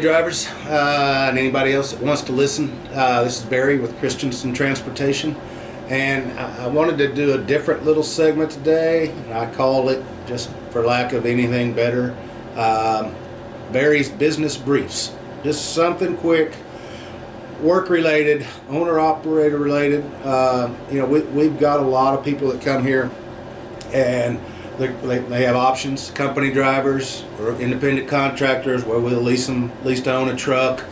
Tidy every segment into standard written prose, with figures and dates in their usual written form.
drivers and anybody else that wants to listen. This is Barry with Christenson Transportation, and I wanted to do a different little segment today, and I call it, just for lack of anything better, Barry's Business Briefs. Just something quick, work related, owner operator related. We've got a lot of people that come here and they have options, company drivers or independent contractors where we'll lease to own a truck.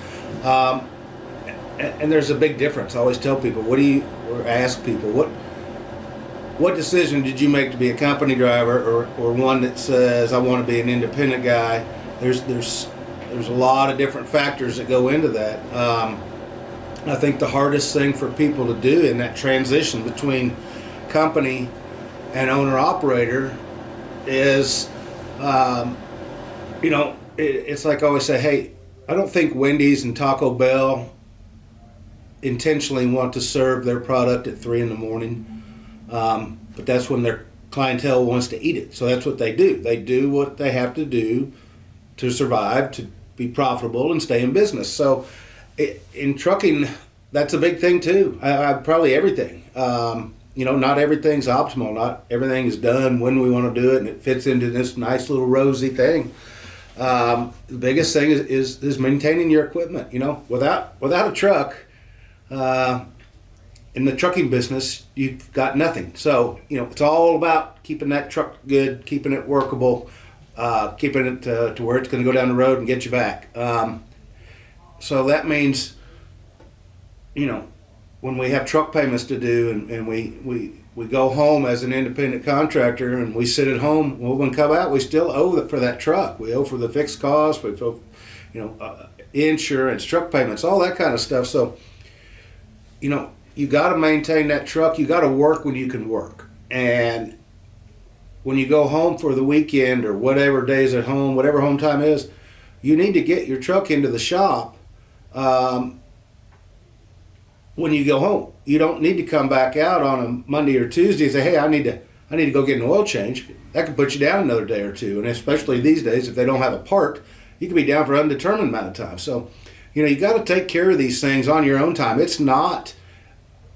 And there's a big difference. I always tell people, or ask people, what decision did you make to be a company driver or one that says, I want to be an independent guy? There's a lot of different factors that go into that. I think the hardest thing for people to do in that transition between company and owner operator is, it's like I always say, hey, I don't think Wendy's and Taco Bell intentionally want to serve their product at 3 a.m, but that's when their clientele wants to eat it. So that's what they do. They do what they have to do to survive, to be profitable and stay in business. So in trucking, that's a big thing too. Probably everything. Not everything's optimal. Not everything is done when we want to do it, and it fits into this nice little rosy thing. The biggest thing is maintaining your equipment. Without a truck, in the trucking business, you've got nothing. So it's all about keeping that truck good, keeping it workable, keeping it to where it's going to go down the road and get you back. So that means, when we have truck payments to do and we go home as an independent contractor and we sit at home, well, when we come out, we still owe for that truck. We owe for the fixed costs, we owe, insurance, truck payments, all that kind of stuff. So, you got to maintain that truck. You got to work when you can work. And when you go home for the weekend or whatever days at home, whatever home time is, you need to get your truck into the shop when you go home. You don't need to come back out on a Monday or Tuesday and say, hey, I need to go get an oil change. That could put you down another day or two. And especially these days, if they don't have a part, you can be down for an undetermined amount of time. So, you got to take care of these things on your own time. It's not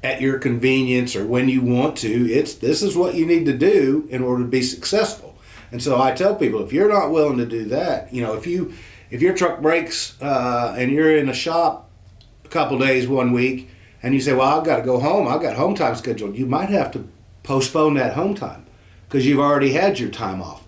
at your convenience or when you want to. This is what you need to do in order to be successful. And so I tell people, if you're not willing to do that, if your truck breaks and you're in a shop a couple days one week and you say, well, I've got to go home, I've got home time scheduled, you might have to postpone that home time because you've already had your time off.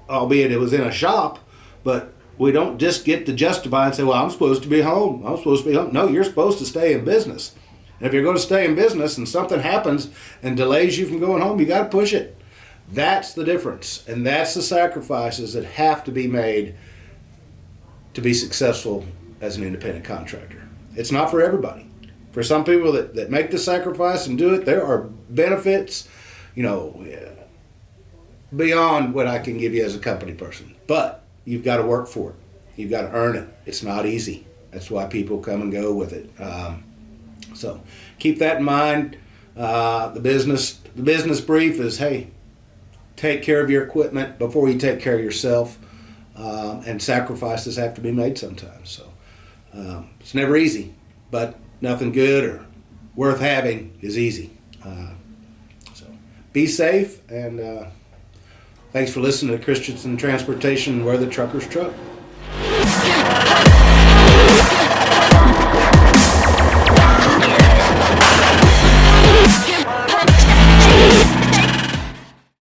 Albeit it was in a shop, but we don't just get to justify and say, well, I'm supposed to be home. No, you're supposed to stay in business. And if you're going to stay in business and something happens and delays you from going home, you got to push it. That's the difference. And that's the sacrifices that have to be made to be successful as an independent contractor. It's not for everybody. For some people that make the sacrifice and do it, there are benefits, beyond what I can give you as a company person. But you've got to work for it. You've got to earn it. It's not easy. That's why people come and go with it. So keep that in mind. The business brief is, hey, take care of your equipment before you take care of yourself. And sacrifices have to be made sometimes. So it's never easy, but nothing good or worth having is easy. So be safe, and thanks for listening to Christenson Transportation, where the truckers truck.